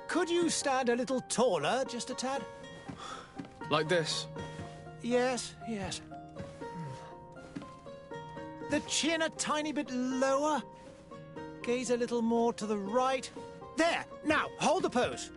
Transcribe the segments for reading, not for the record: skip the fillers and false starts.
Could you stand a little taller, just a tad? Like this? Yes, yes. The chin a tiny bit lower. Gaze a little more to the right. There! Now, hold the pose.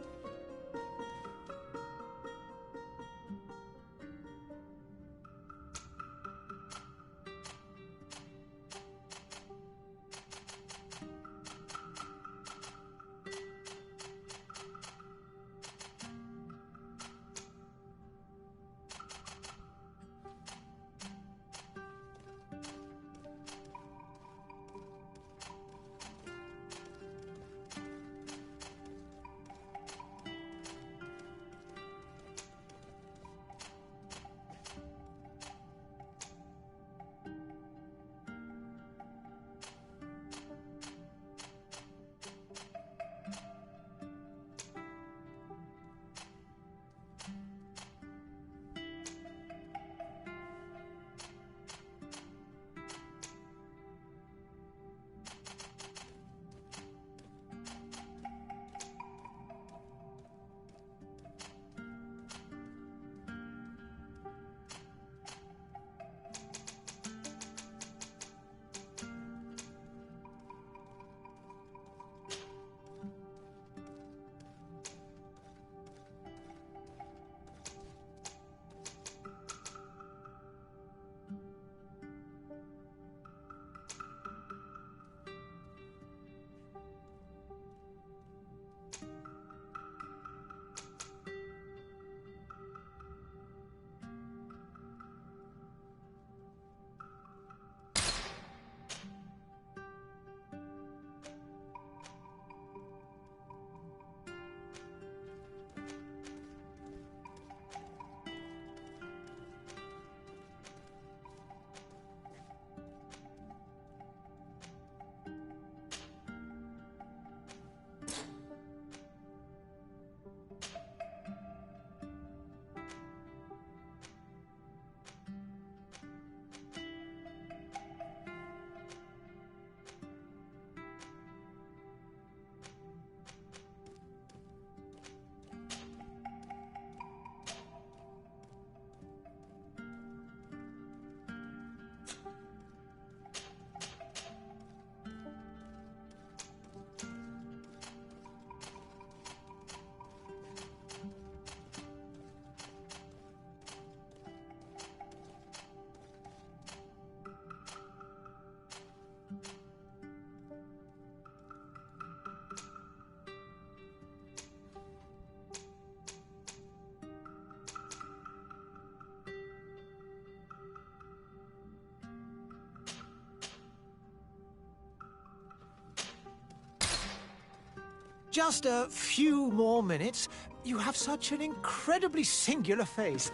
Just a few more minutes. You have such an incredibly singular face.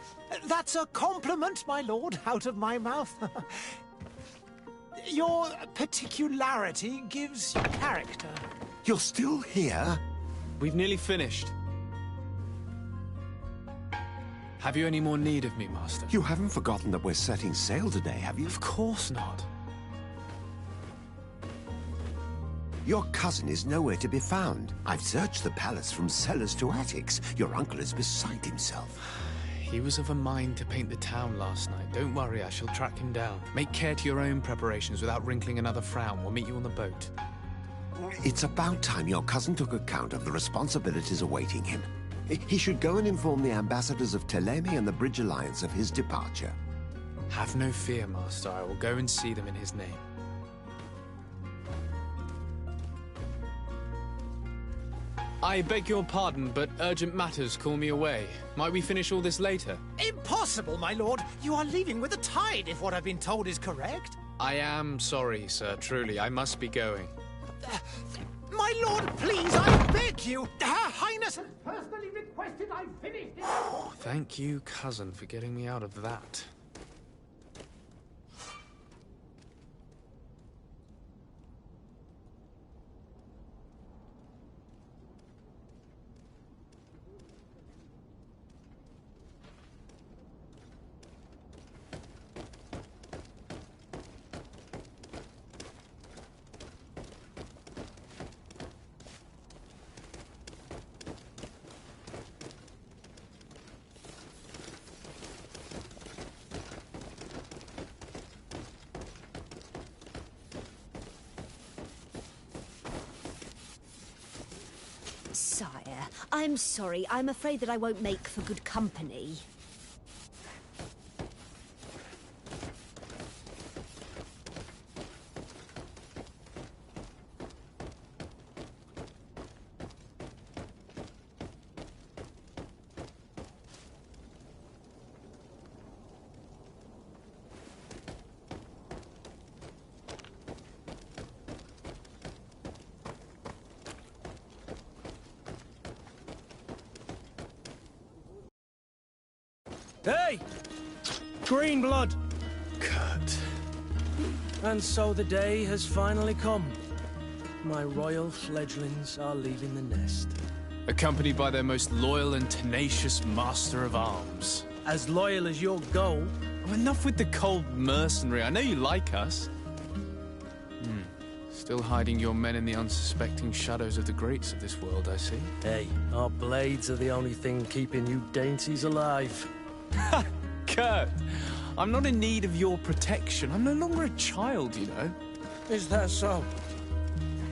That's a compliment, my lord, out of my mouth. Your particularity gives you character. You're still here? We've nearly finished. Have you any more need of me, Master? You haven't forgotten that we're setting sail today, have you? Of course not. Your cousin is nowhere to be found. I've searched the palace from cellars to attics. Your uncle is beside himself. He was of a mind to paint the town last night. Don't worry, I shall track him down. Make care to your own preparations without wrinkling another frown. We'll meet you on the boat. It's about time your cousin took account of the responsibilities awaiting him. He should go and inform the ambassadors of Telemi and the Bridge Alliance of his departure. Have no fear, Master. I will go and see them in his name. I beg your pardon, but urgent matters call me away. Might we finish all this later? Impossible, my lord. You are leaving with the tide, if what I've been told is correct. I am sorry, sir. Truly, I must be going. My lord, please, I beg you. Her Highness has personally requested I finish this. Thank you, cousin, for getting me out of that. I'm sorry. I'm afraid that I won't make for good company. Hey! Green blood! Kurt. And so the day has finally come. My royal fledglings are leaving the nest. Accompanied by their most loyal and tenacious master of arms. As loyal as your goal. Oh, enough with the cold mercenary. I know you like us. Still hiding your men in the unsuspecting shadows of the greats of this world, I see. Hey, our blades are the only thing keeping you dainties alive. Ha! Kurt! I'm not in need of your protection. I'm no longer a child, you know. Is that so?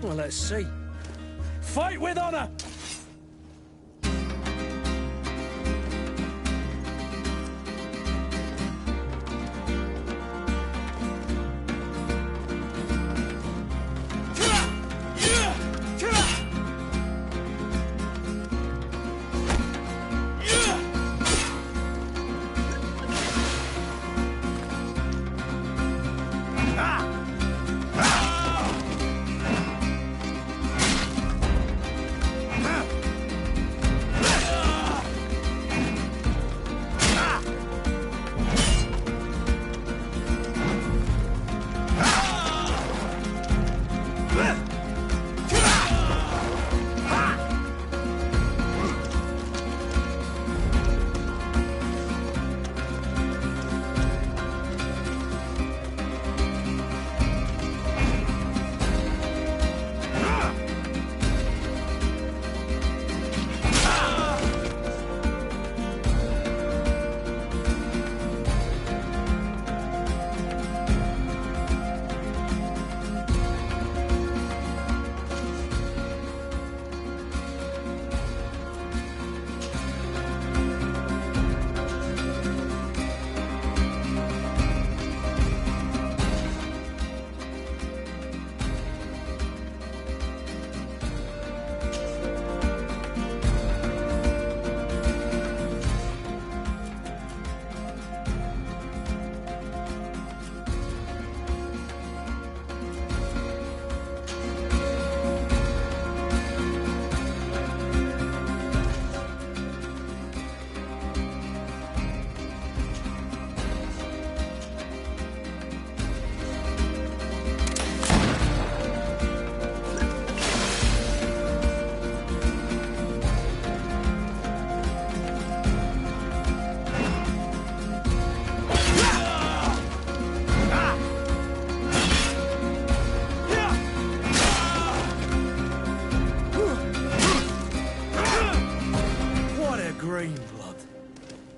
Well, let's see. Fight with honor!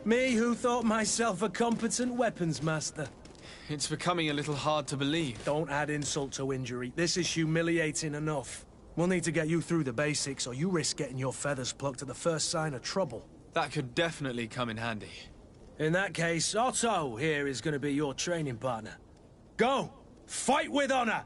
Me who thought myself a competent weapons master. It's becoming a little hard to believe. Don't add insult to injury. This is humiliating enough. We'll need to get you through the basics, or you risk getting your feathers plucked at the first sign of trouble. That could definitely come in handy. In that case, Otto here is going to be your training partner. Go! Fight with honor!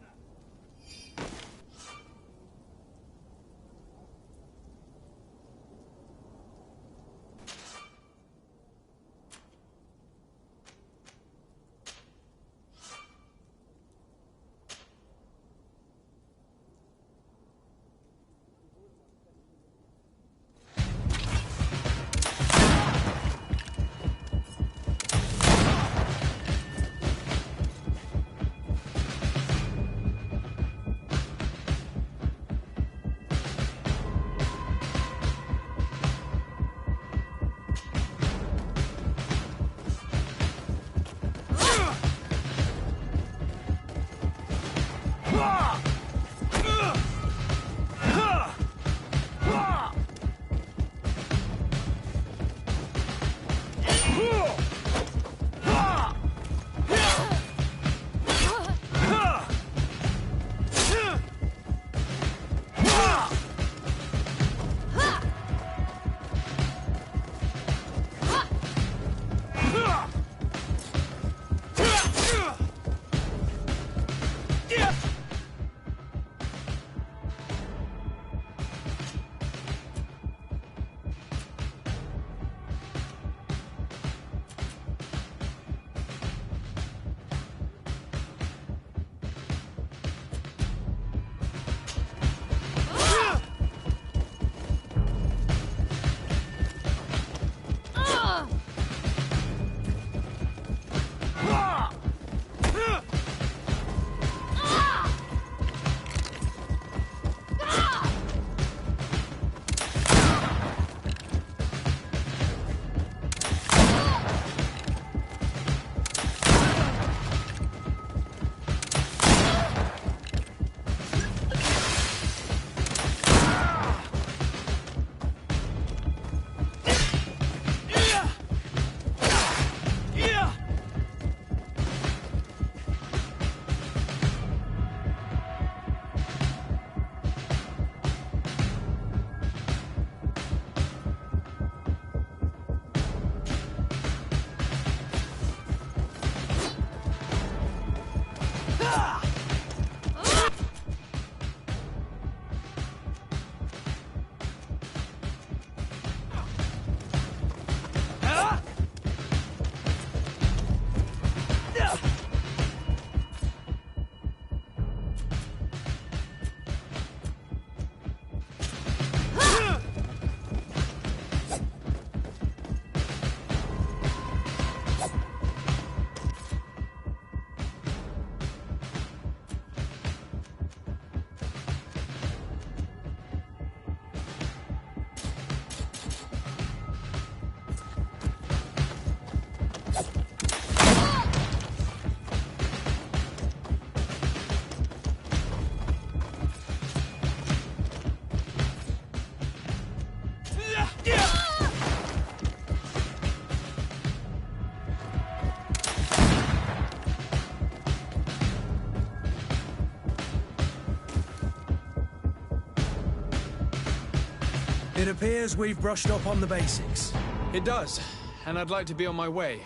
It appears we've brushed up on the basics. It does, and I'd like to be on my way.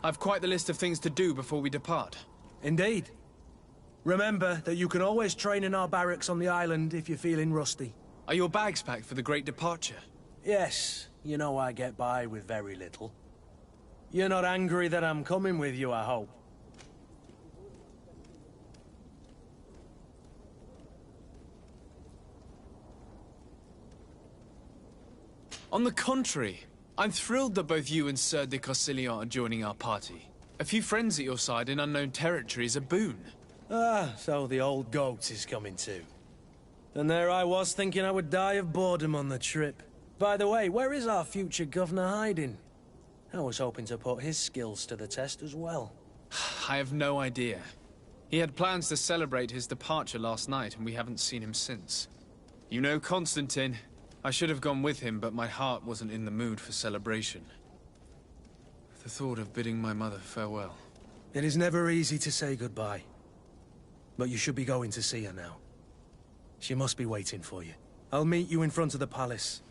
I've quite the list of things to do before we depart. Indeed. Remember that you can always train in our barracks on the island if you're feeling rusty. Are your bags packed for the great departure? Yes, you know I get by with very little. You're not angry that I'm coming with you, I hope. On the contrary, I'm thrilled that both you and Sir de Corsillon are joining our party. A few friends at your side in unknown territory is a boon. Ah, so the old goat is coming too. And there I was thinking I would die of boredom on the trip. By the way, where is our future governor hiding? I was hoping to put his skills to the test as well. I have no idea. He had plans to celebrate his departure last night, and we haven't seen him since. You know Constantine. I should have gone with him, but my heart wasn't in the mood for celebration. The thought of bidding my mother farewell. It is never easy to say goodbye. But you should be going to see her now. She must be waiting for you. I'll meet you in front of the palace.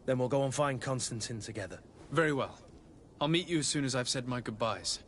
Then we'll go and find Constantine together. Very well. I'll meet you as soon as I've said my goodbyes.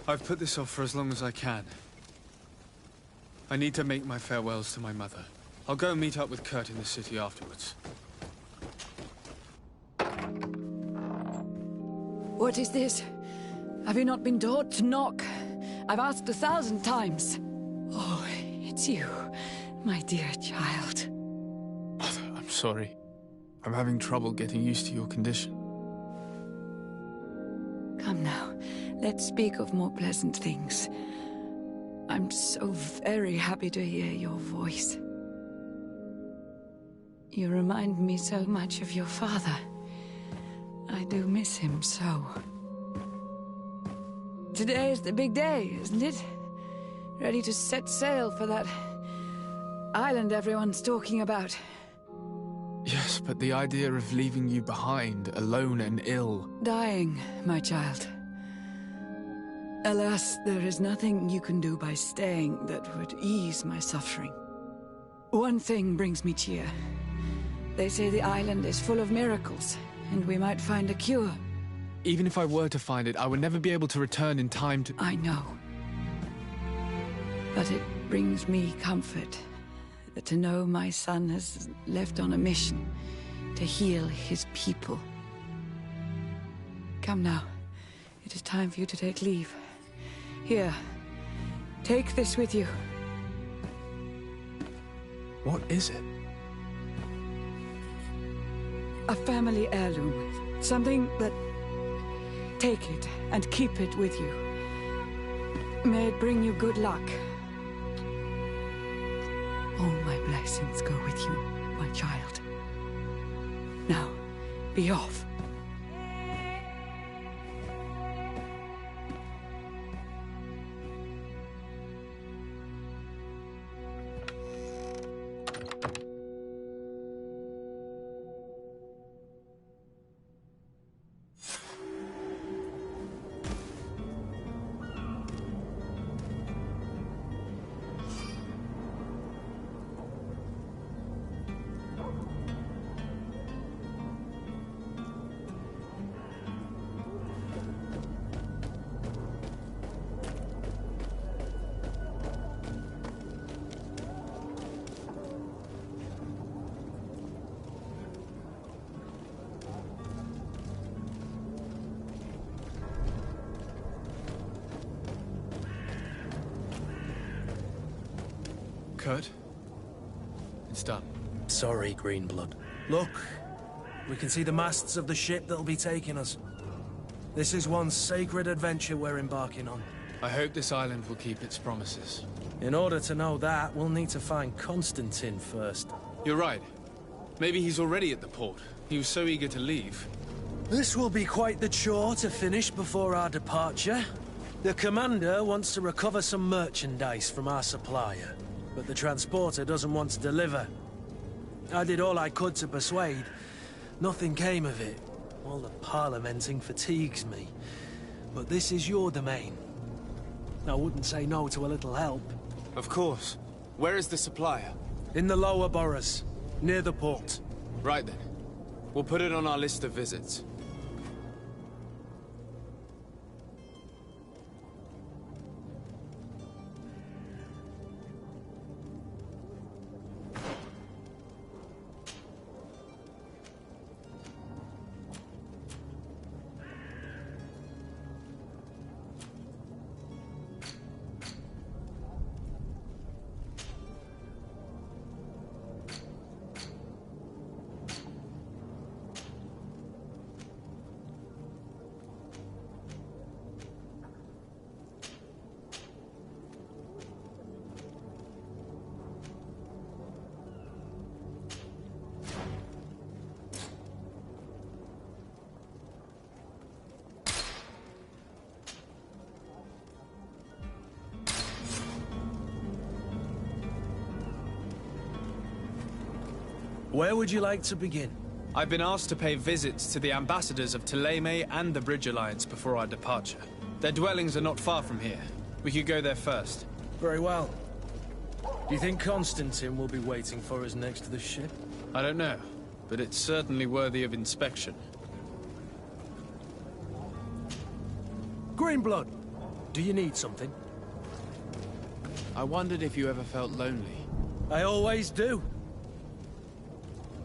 I've put this off for as long as I can. I need to make my farewells to my mother. I'll go and meet up with Kurt in the city afterwards. What is this? Have you not been taught to knock? I've asked 1,000 times. Oh, it's you, my dear child. Mother, I'm sorry. I'm having trouble getting used to your condition. Come now. Let's speak of more pleasant things. I'm so very happy to hear your voice. You remind me so much of your father. I do miss him so. Today is the big day, isn't it? Ready to set sail for that island everyone's talking about. Yes, but the idea of leaving you behind, alone and ill... Dying, my child. Alas, there is nothing you can do by staying that would ease my suffering. One thing brings me cheer. They say the island is full of miracles, and we might find a cure. Even if I were to find it, I would never be able to return in time to... I know. But it brings me comfort to know my son has left on a mission to heal his people. Come now. It is time for you to take leave. Here, take this with you. What is it? A family heirloom. Something that... Take it and keep it with you. May it bring you good luck. All my blessings go with you, my child. Now, be off. Kurt. It's done. Sorry, Greenblood. Look, we can see the masts of the ship that'll be taking us. This is one sacred adventure we're embarking on. I hope this island will keep its promises. In order to know that, we'll need to find Constantine first. You're right. Maybe he's already at the port. He was so eager to leave. This will be quite the chore to finish before our departure. The commander wants to recover some merchandise from our supplier, but the transporter doesn't want to deliver. I did all I could to persuade. Nothing came of it. All the parliamenting fatigues me. But this is your domain. I wouldn't say no to a little help. Of course. Where is the supplier? In the lower boroughs, near the port. Right then. We'll put it on our list of visits. Where would you like to begin? I've been asked to pay visits to the ambassadors of Thélème and the Bridge Alliance before our departure. Their dwellings are not far from here. We could go there first. Very well. Do you think Constantine will be waiting for us next to the ship? I don't know, but it's certainly worthy of inspection. Greenblood, do you need something? I wondered if you ever felt lonely. I always do.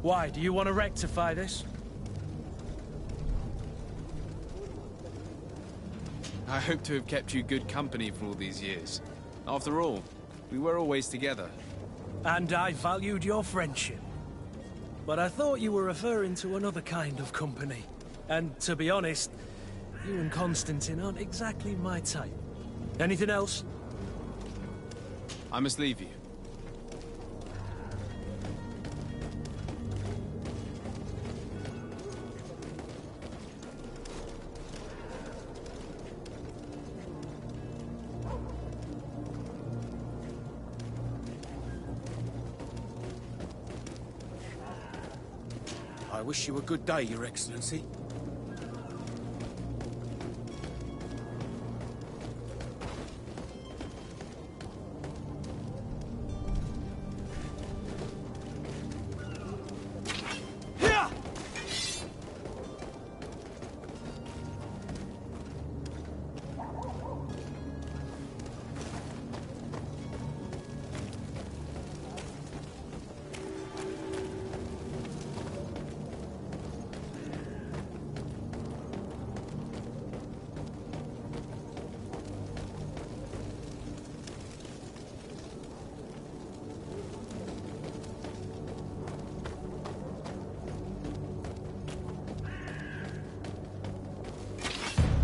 Why, do you want to rectify this? I hope to have kept you good company for all these years. After all, we were always together. And I valued your friendship. But I thought you were referring to another kind of company. And to be honest, you and Constantine aren't exactly my type. Anything else? I must leave you. I wish you a good day, Your Excellency.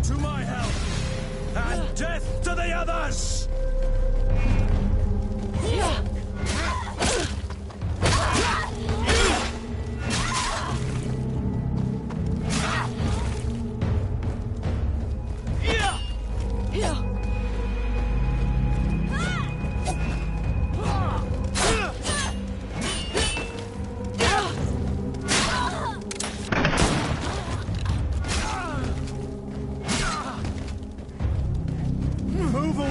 To my help! And death to the others! Move away!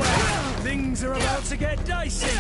Things are about to get dicey!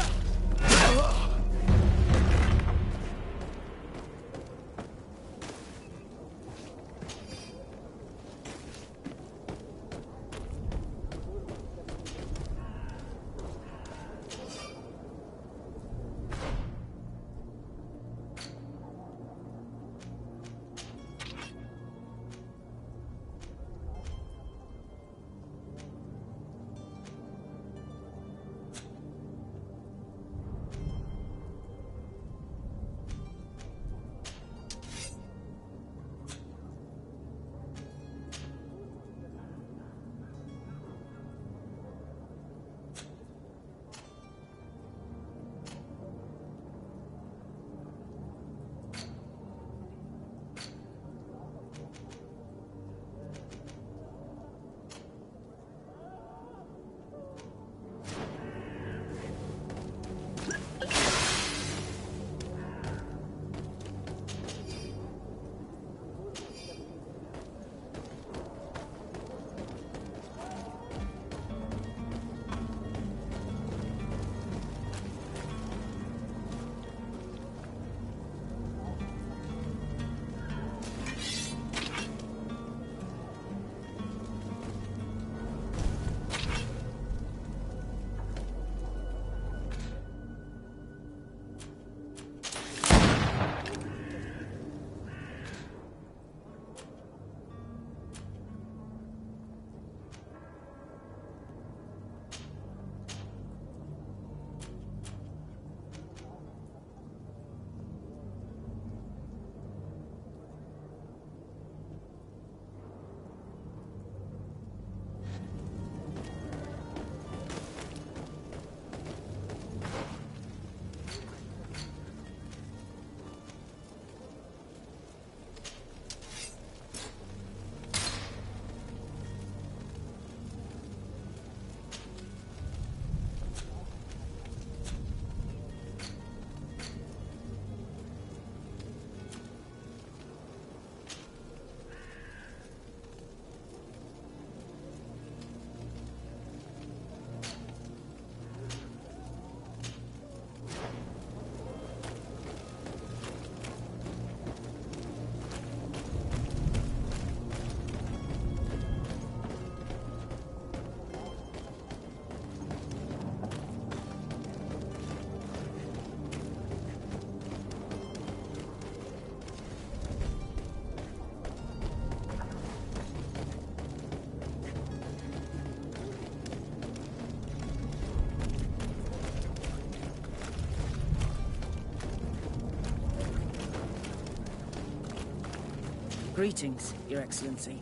Greetings, Your Excellency.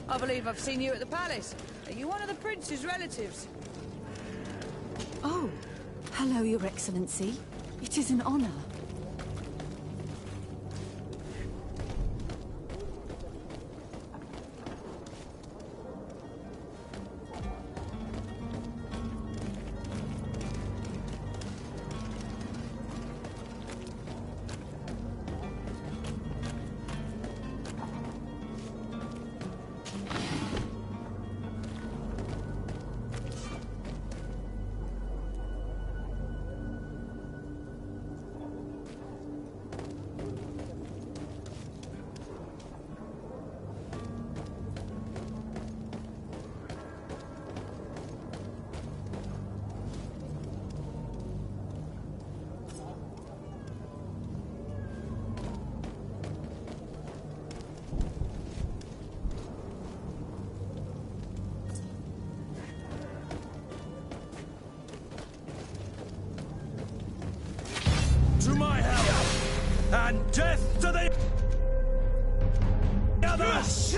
I believe I've seen you at the palace. Are you one of the prince's relatives? Oh, hello, Your Excellency. It is an honor. To my help! And death to the others!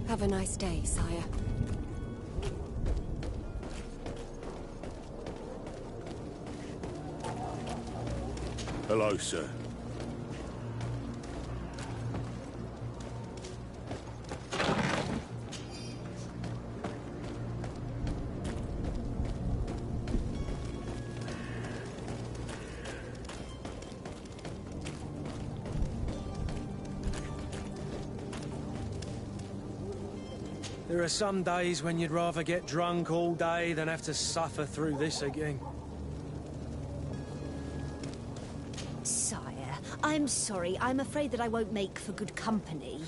Have a nice day, sire. Hello, sir. There are some days when you'd rather get drunk all day than have to suffer through this again. Sire, I'm sorry. I'm afraid that I won't make for good company.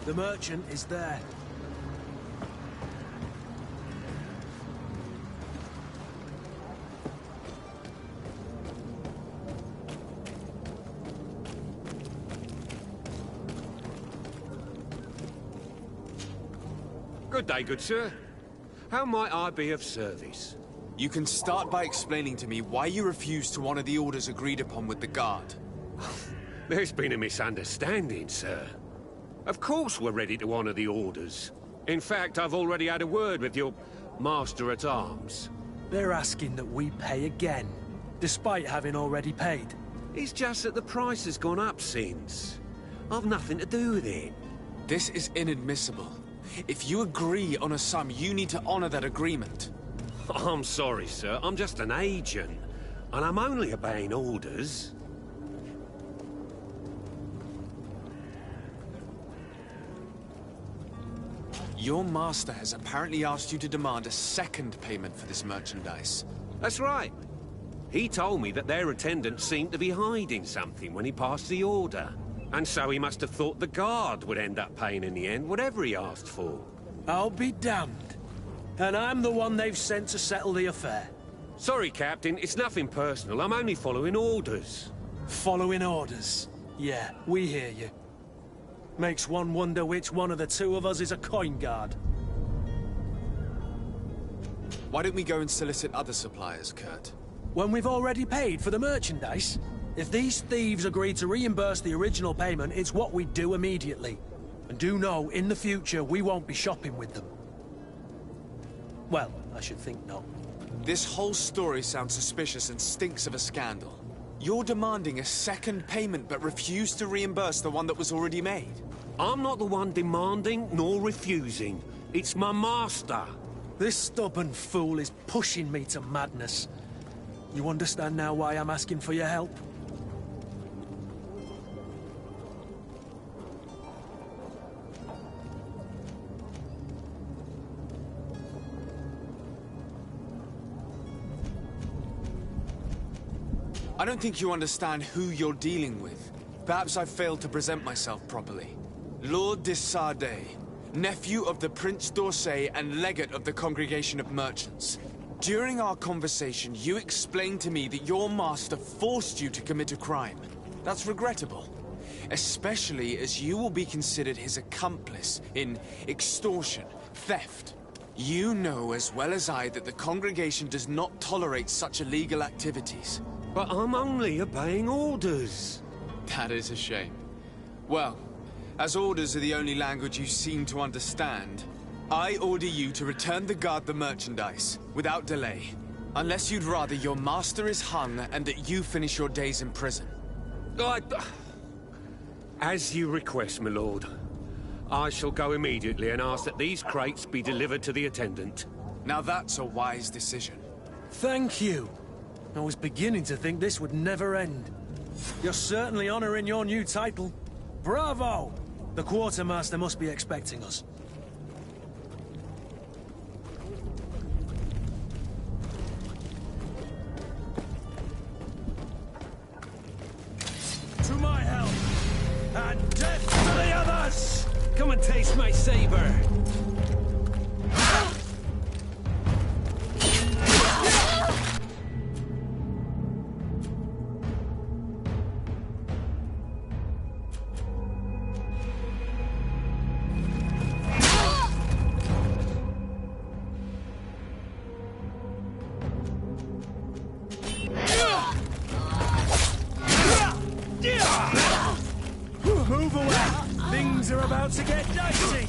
The merchant is there. Good day, good sir. How might I be of service? You can start by explaining to me why you refused to honor the orders agreed upon with the guard. There's been a misunderstanding, sir. Of course we're ready to honor the orders. In fact, I've already had a word with your master-at-arms. They're asking that we pay again, despite having already paid. It's just that the price has gone up since. I've nothing to do with it. This is inadmissible. If you agree on a sum, you need to honor that agreement. I'm sorry, sir. I'm just an agent. And I'm only obeying orders. Your master has apparently asked you to demand a second payment for this merchandise. That's right. He told me that their attendant seemed to be hiding something when he passed the order. And so he must have thought the guard would end up paying in the end, whatever he asked for. I'll be damned. And I'm the one they've sent to settle the affair. Sorry, Captain, it's nothing personal. I'm only following orders. Following orders. Yeah, we hear you. Makes one wonder which one of the two of us is a coin guard. Why don't we go and solicit other suppliers, Kurt? When we've already paid for the merchandise? If these thieves agree to reimburse the original payment, it's what we do immediately. And do know, in the future, we won't be shopping with them. Well, I should think not. This whole story sounds suspicious and stinks of a scandal. You're demanding a second payment but refuse to reimburse the one that was already made. I'm not the one demanding nor refusing. It's my master. This stubborn fool is pushing me to madness. You understand now why I'm asking for your help? I don't think you understand who you're dealing with. Perhaps I failed to present myself properly. Lord de Sardet, nephew of the Prince d'Orsay and legate of the Congregation of Merchants. During our conversation, you explained to me that your master forced you to commit a crime. That's regrettable, especially as you will be considered his accomplice in extortion, theft. You know as well as I that the Congregation does not tolerate such illegal activities. But I'm only obeying orders. That is a shame. Well, as orders are the only language you seem to understand, I order you to return the guard the merchandise, without delay. Unless you'd rather your master is hung and that you finish your days in prison. As you request, my lord. I shall go immediately and ask that these crates be delivered to the attendant. Now that's a wise decision. Thank you. I was beginning to think this would never end. You're certainly honoring your new title. Bravo! The quartermaster must be expecting us. To my help! And death to the others! Come and taste my saber! Move away! Things are about to get dicey!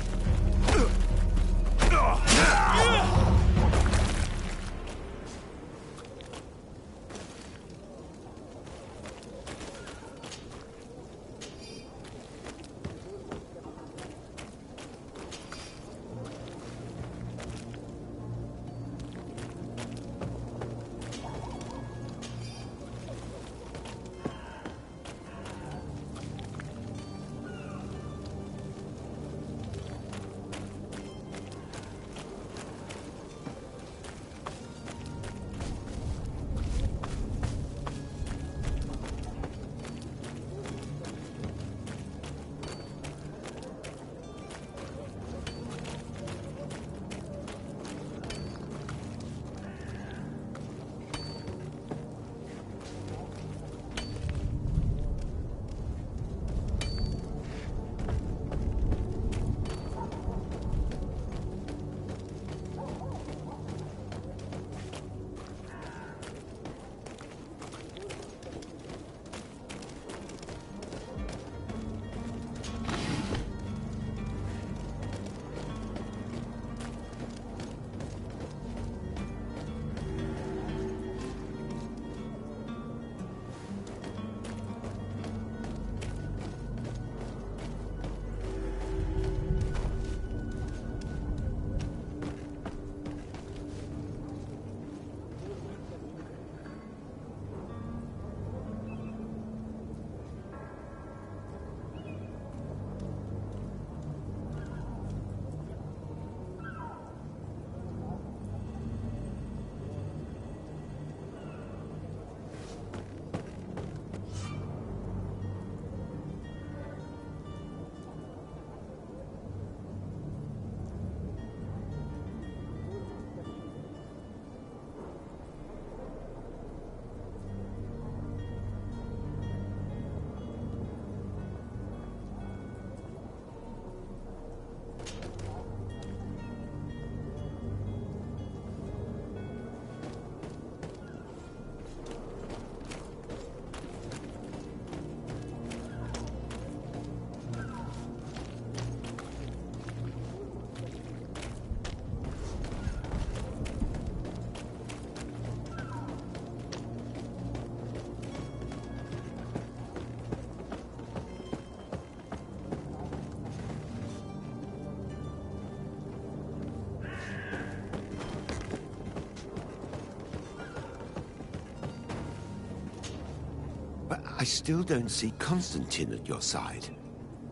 But I still don't see Constantine at your side.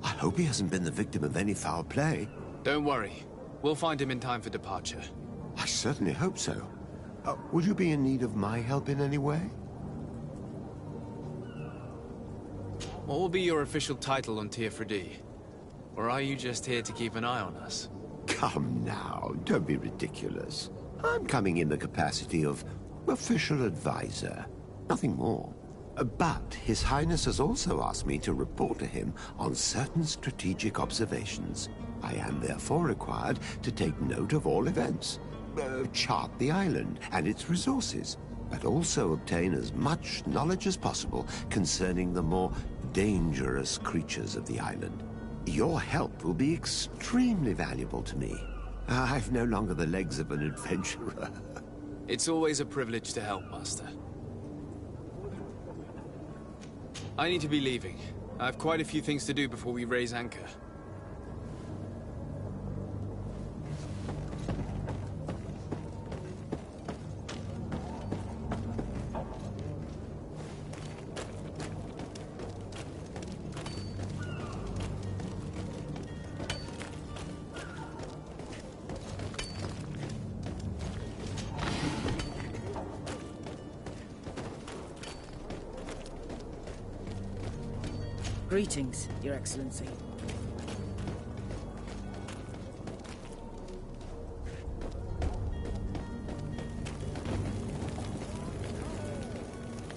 I hope he hasn't been the victim of any foul play. Don't worry. We'll find him in time for departure. I certainly hope so. Would you be in need of my help in any way? What will be your official title on Tier 4D? Or are you just here to keep an eye on us? Come now, don't be ridiculous. I'm coming in the capacity of official advisor, nothing more. But His Highness has also asked me to report to him on certain strategic observations. I am therefore required to take note of all events, chart the island and its resources, but also obtain as much knowledge as possible concerning the more dangerous creatures of the island. Your help will be extremely valuable to me. I've no longer the legs of an adventurer. It's always a privilege to help, Master. I need to be leaving. I have quite a few things to do before we raise anchor. Greetings, Your Excellency.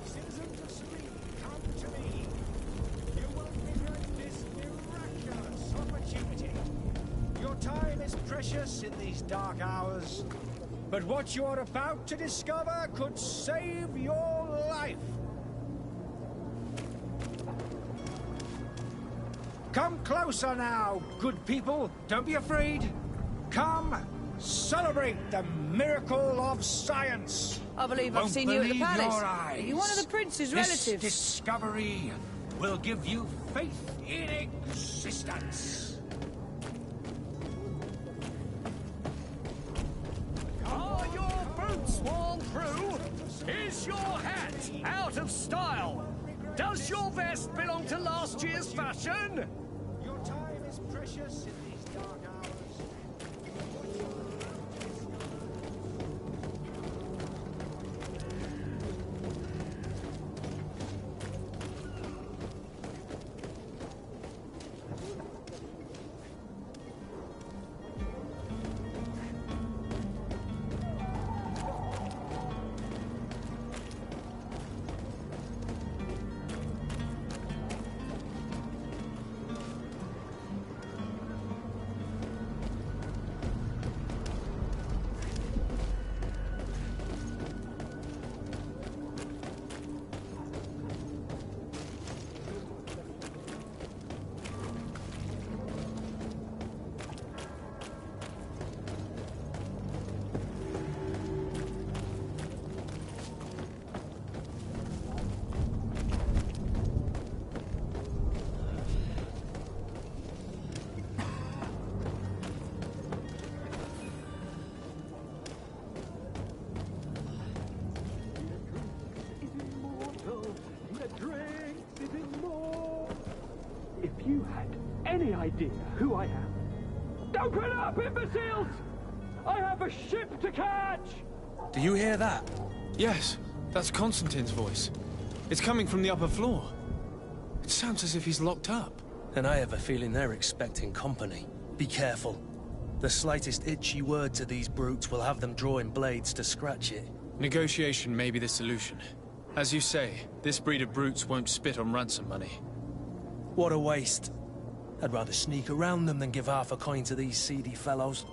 Citizens of Serene, come to me. You won't regret this miraculous opportunity. Your time is precious in these dark hours, but what you're about to discover could save your life. Come closer now, good people. Don't be afraid. Come, celebrate the miracle of science. I believe I've Won't seen you at the believe palace. your Are you one of the prince's This relatives? discovery will give you faith in existence. Are your boots worn through? Is your hat out of style? Does your vest belong to last year's fashion? Your time is precious in these dark hours. If you had any idea who I am... Open up, imbeciles! I have a ship to catch! Do you hear that? Yes, that's Constantine's voice. It's coming from the upper floor. It sounds as if he's locked up. And I have a feeling they're expecting company. Be careful. The slightest itchy word to these brutes will have them drawing blades to scratch it. Negotiation may be the solution. As you say, this breed of brutes won't spit on ransom money. What a waste. I'd rather sneak around them than give half a coin to these seedy fellows.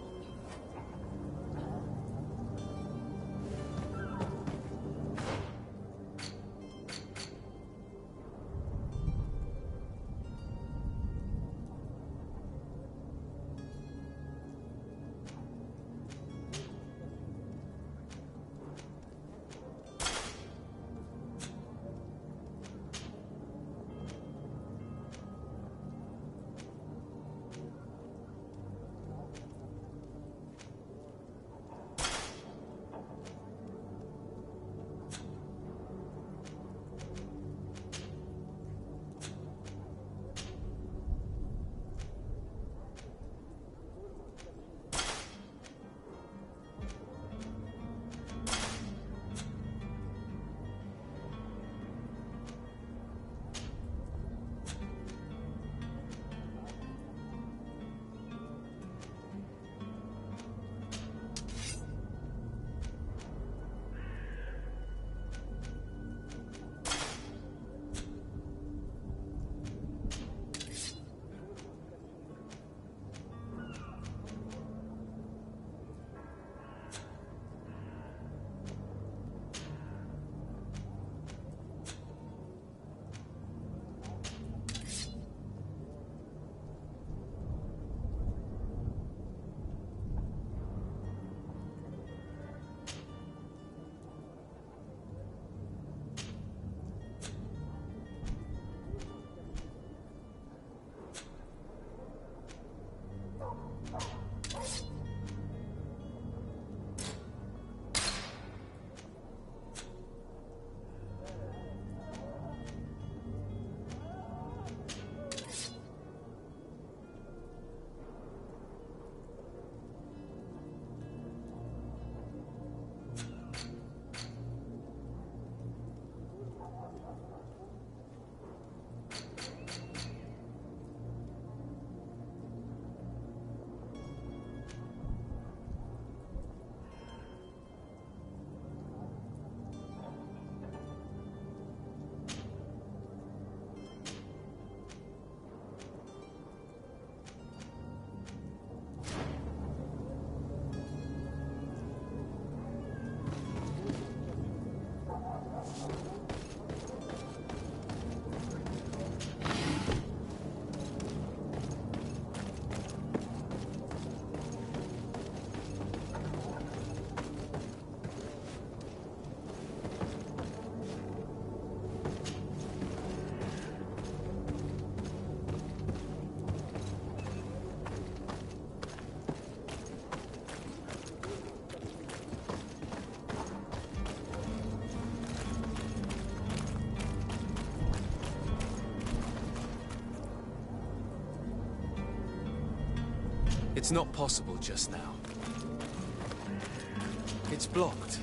It's not possible just now. It's blocked.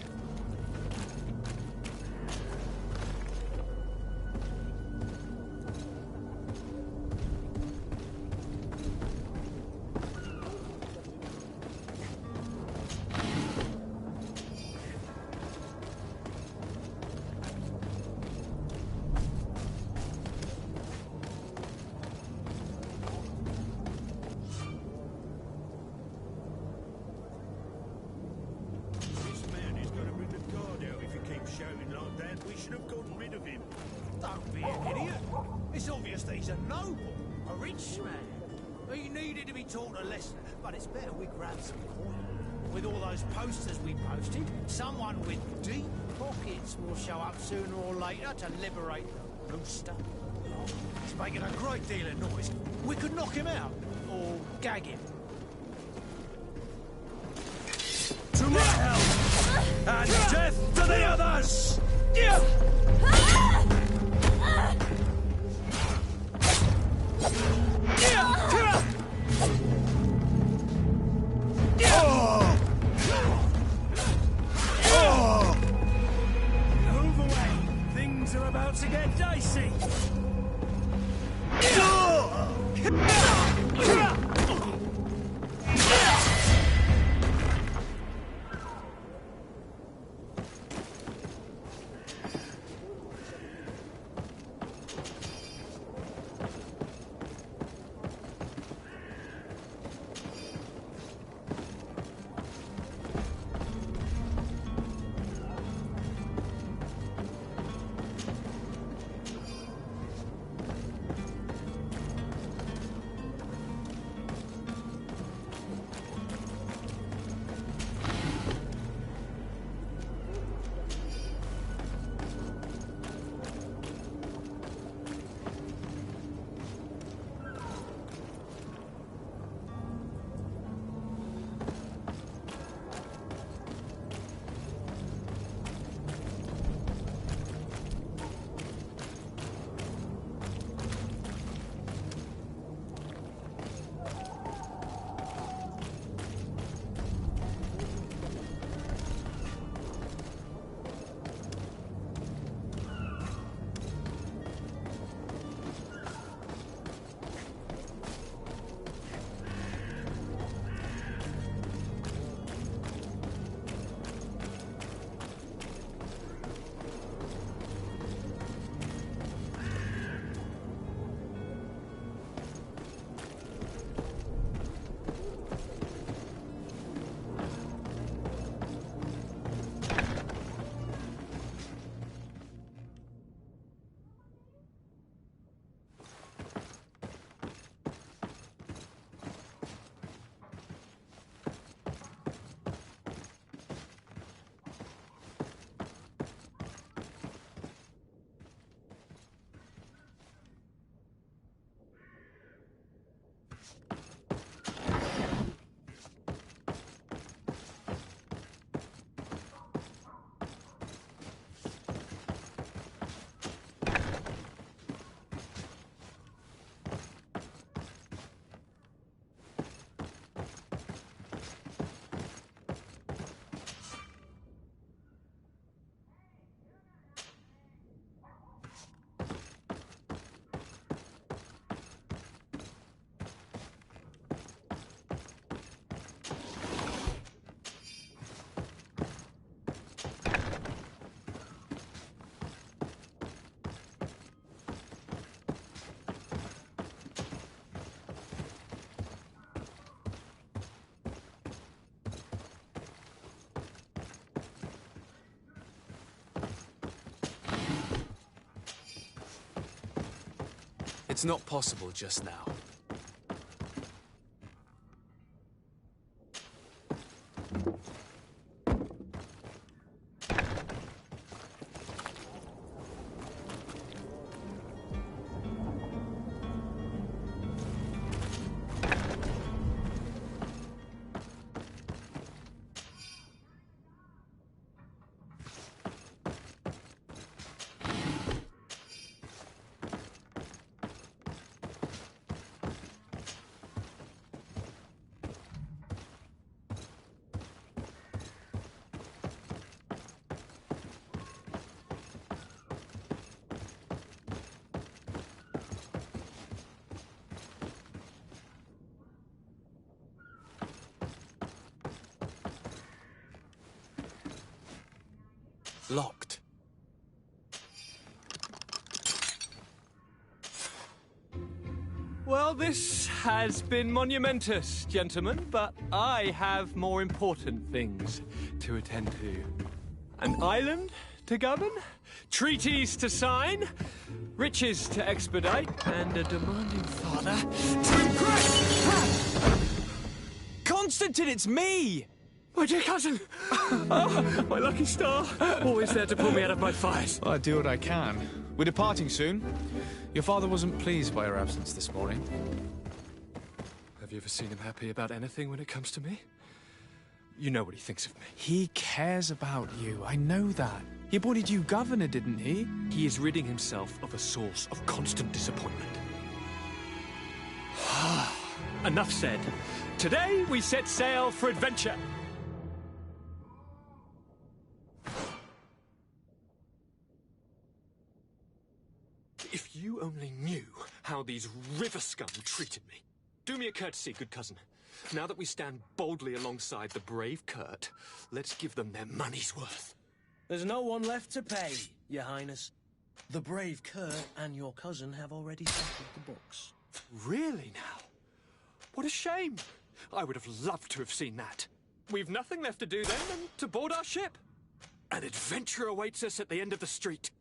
Don't be an idiot. It's obvious that he's a noble, a rich man. He needed to be taught a lesson, but it's better we grab some coin. With all those posters we posted, someone with deep pockets will show up sooner or later to liberate the rooster. He's making a great deal of noise. We could knock him out, or gag him. To my help! And death to the others! Move away! Things are about to get dicey! It's not possible just now. Locked. Well, this has been monumentous, gentlemen, but I have more important things to attend to. An island to govern, treaties to sign, riches to expedite, and a demanding father to impress! Constantine, it's me! My dear cousin! Oh, my lucky star! Always there to pull me out of my fires. Well, I do what I can. We're departing soon. Your father wasn't pleased by your absence this morning. Have you ever seen him happy about anything when it comes to me? You know what he thinks of me. He cares about you, I know that. He appointed you governor, didn't he? He is ridding himself of a source of constant disappointment. Enough said. Today we set sail for adventure. If you only knew how these river scum treated me. Do me a courtesy, good cousin. Now that we stand boldly alongside the brave Kurt, let's give them their money's worth. There's no one left to pay, Your Highness. The brave Kurt and your cousin have already settled the books. Really now? What a shame. I would have loved to have seen that. We've nothing left to do then than to board our ship. An adventure awaits us at the end of the street.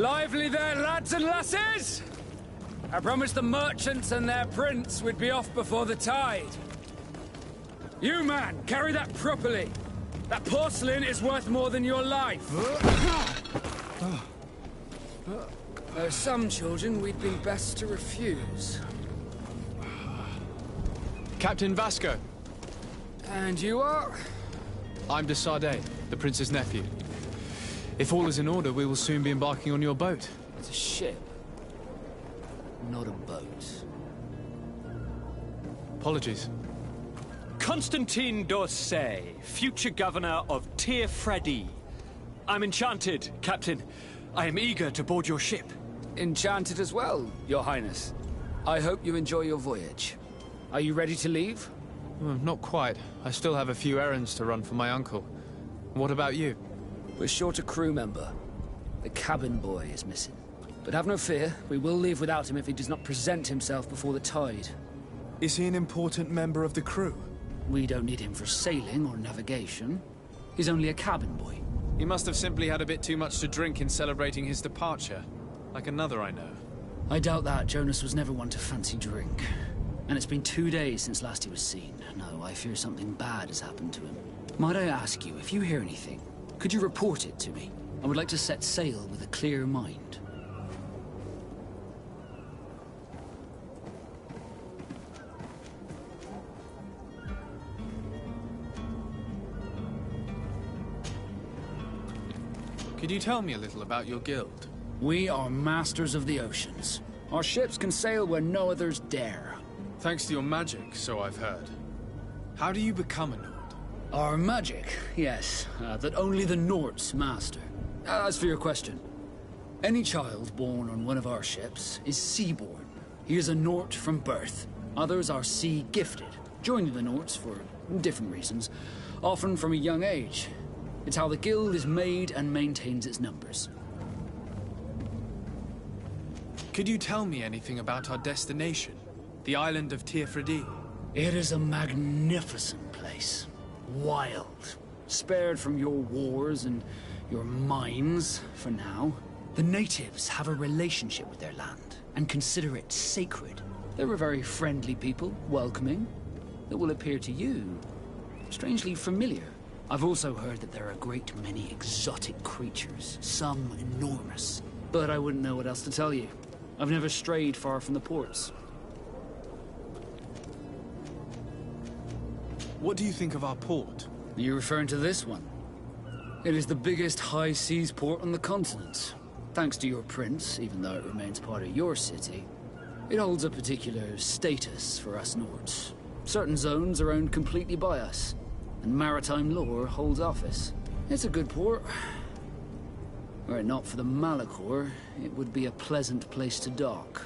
Lively there, lads and lasses! I promised the merchants and their prince we'd be off before the tide. You, man, carry that properly. That porcelain is worth more than your life. There are some children we'd be best to refuse. Captain Vasco. And you are? I'm de Sardet, the prince's nephew. If all is in order, we will soon be embarking on your boat. It's a ship, not a boat. Apologies. Constantine d'Orsay, future governor of Tir-Fredi. I'm enchanted, Captain. I am eager to board your ship. Enchanted as well, Your Highness. I hope you enjoy your voyage. Are you ready to leave? Not quite. I still have a few errands to run for my uncle. What about you? We're short a crew member. The cabin boy is missing. But have no fear, we will leave without him if he does not present himself before the tide. Is he an important member of the crew? We don't need him for sailing or navigation. He's only a cabin boy. He must have simply had a bit too much to drink in celebrating his departure. Like another I know. I doubt that. Jonas was never one to fancy drink. And it's been 2 days since last he was seen. No, I fear something bad has happened to him. Might I ask you, if you hear anything, could you report it to me? I would like to set sail with a clear mind. Could you tell me a little about your guild? We are masters of the oceans. Our ships can sail where no others dare. Thanks to your magic, so I've heard. How do you become a Nord? Our magic, yes, that only the Nords master. As for your question, any child born on one of our ships is seaborn. He is a Nord from birth. Others are sea-gifted, joining the Nords for different reasons, often from a young age. It's how the guild is made and maintains its numbers. Could you tell me anything about our destination? The island of Tir-Fredi? It is a magnificent place. Wild. Spared from your wars and your mines, for now. The natives have a relationship with their land, and consider it sacred. They're a very friendly people, welcoming, that will appear to you strangely familiar. I've also heard that there are a great many exotic creatures, some enormous. But I wouldn't know what else to tell you. I've never strayed far from the ports. What do you think of our port? Are you referring to this one? It is the biggest high seas port on the continent. Thanks to your prince, even though it remains part of your city, it holds a particular status for us Nords. Certain zones are owned completely by us, and maritime law holds office. It's a good port. Were it not for the Malachor, it would be a pleasant place to dock.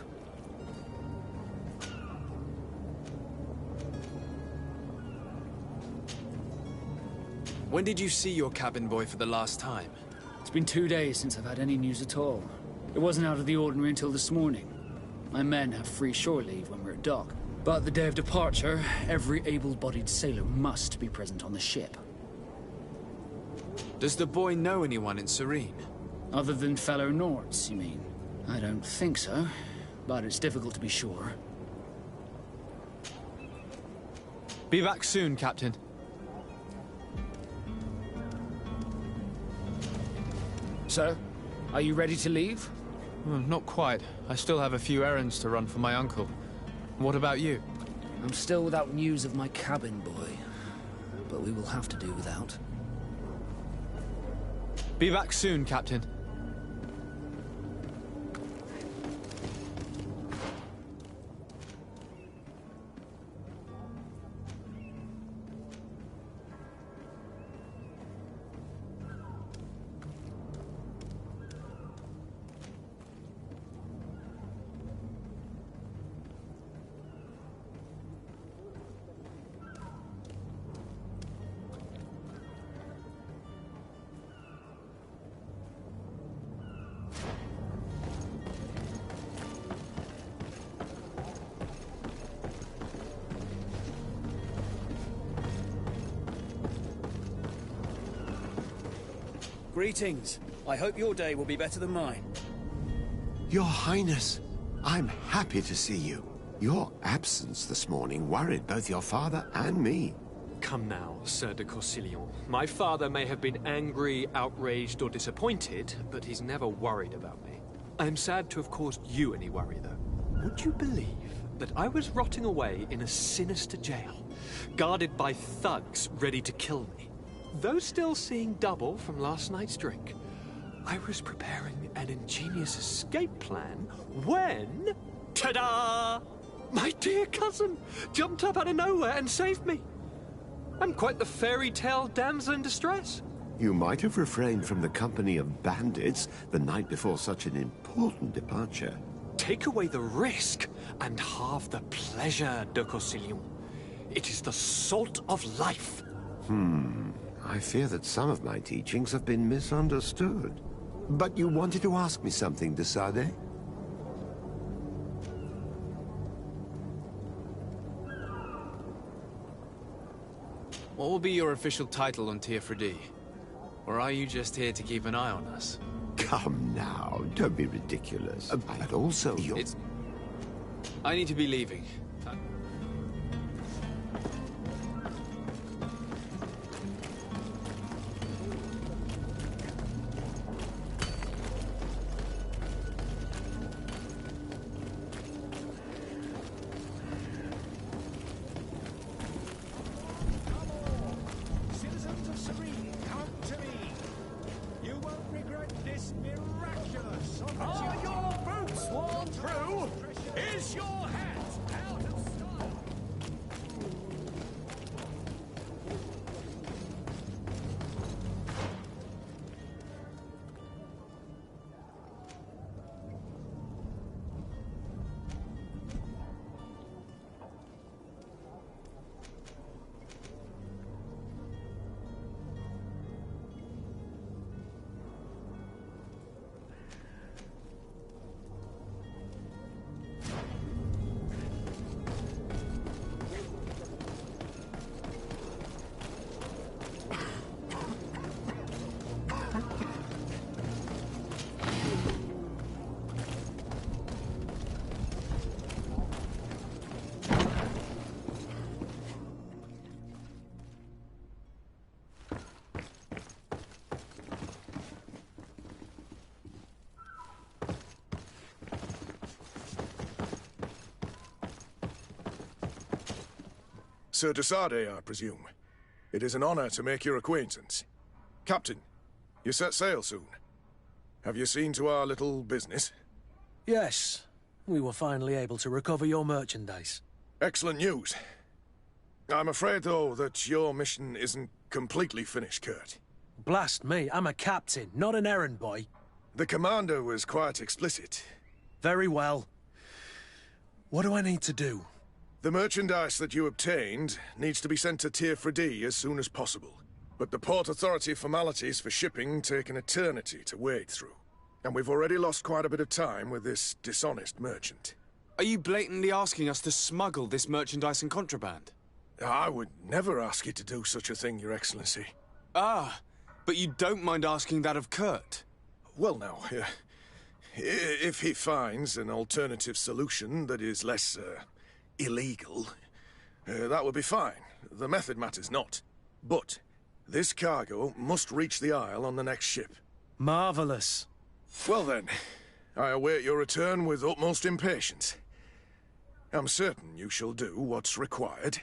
When did you see your cabin boy for the last time? It's been 2 days since I've had any news at all. It wasn't out of the ordinary until this morning. My men have free shore leave when we're at dock. But the day of departure, every able-bodied sailor must be present on the ship. Does the boy know anyone in Serene? Other than fellow Nords, you mean? I don't think so, but it's difficult to be sure. Be back soon, Captain. So, are you ready to leave? Not quite. I still have a few errands to run for my uncle. What about you? I'm still without news of my cabin boy, but we will have to do without. Be back soon, Captain. Greetings. I hope your day will be better than mine. Your Highness, I'm happy to see you. Your absence this morning worried both your father and me. Come now, Sir de Corsillon. My father may have been angry, outraged, or disappointed, but he's never worried about me. I am sad to have caused you any worry, though. Would you believe that I was rotting away in a sinister jail, guarded by thugs ready to kill me? Though still seeing double from last night's drink, I was preparing an ingenious escape plan when... ta-da! My dear cousin jumped up out of nowhere and saved me. I'm quite the fairy tale damsel in distress. You might have refrained from the company of bandits the night before such an important departure. Take away the risk and halve the pleasure, de Corsillon. It is the salt of life. I fear that some of my teachings have been misunderstood. But you wanted to ask me something, de Sade? What will be your official title on Teofredi? Or are you just here to keep an eye on us? Come now, don't be ridiculous. But also, I need to be leaving. Citizens of Serene, come to me. You won't regret this miraculous opportunity. Are your boots worn through? Is your hat out of stock? Sir de Sade, I presume. It is an honor to make your acquaintance. Captain, you set sail soon. Have you seen to our little business? Yes. We were finally able to recover your merchandise. Excellent news. I'm afraid, though, that your mission isn't completely finished, Kurt. Blast me, I'm a captain, not an errand boy. The commander was quite explicit. Very well. What do I need to do? The merchandise that you obtained needs to be sent to Teofredi as soon as possible. But the Port Authority formalities for shipping take an eternity to wade through. And we've already lost quite a bit of time with this dishonest merchant. Are you blatantly asking us to smuggle this merchandise and contraband? I would never ask you to do such a thing, Your Excellency. Ah, but you don't mind asking that of Kurt? Well, now, if he finds an alternative solution that is less, illegal, that would be fine. The method matters not. But this cargo must reach the Isle on the next ship. Marvelous. Well then, I await your return with utmost impatience. I'm certain you shall do what's required.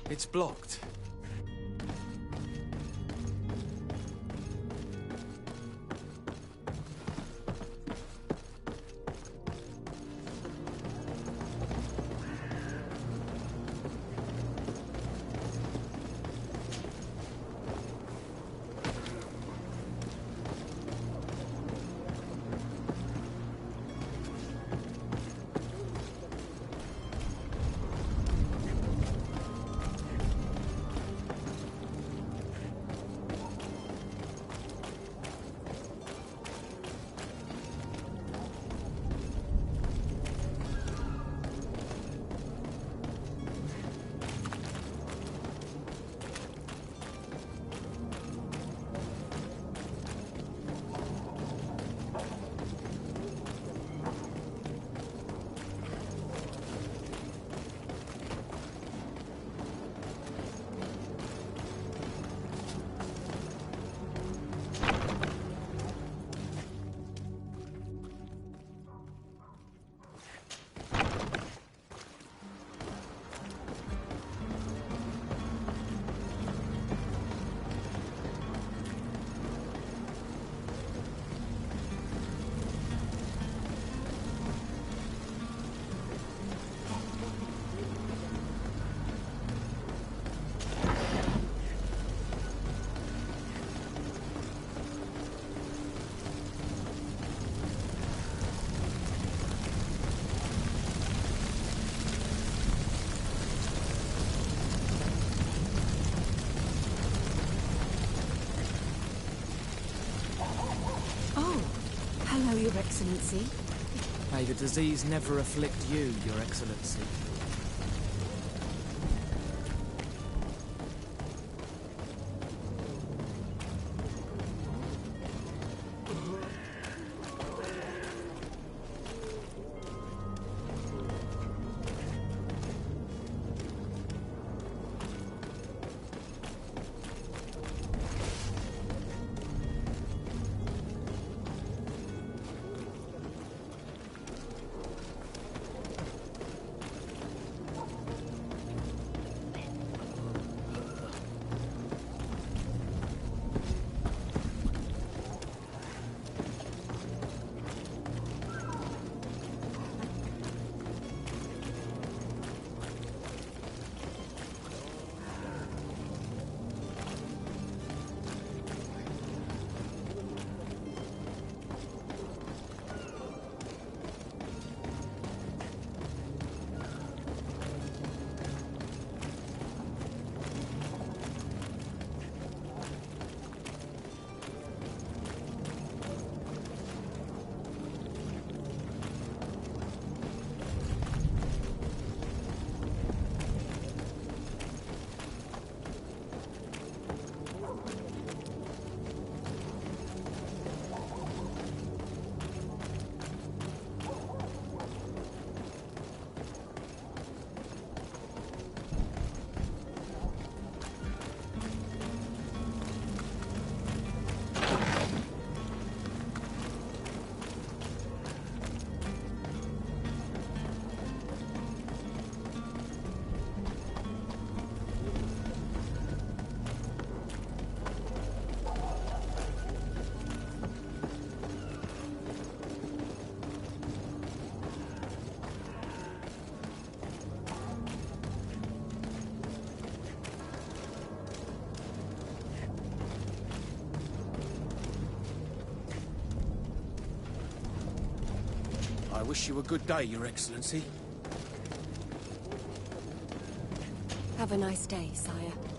It's blocked. Hello, Your Excellency. May the disease never afflict you, Your Excellency. I wish you a good day, Your Excellency. Have a nice day, sire.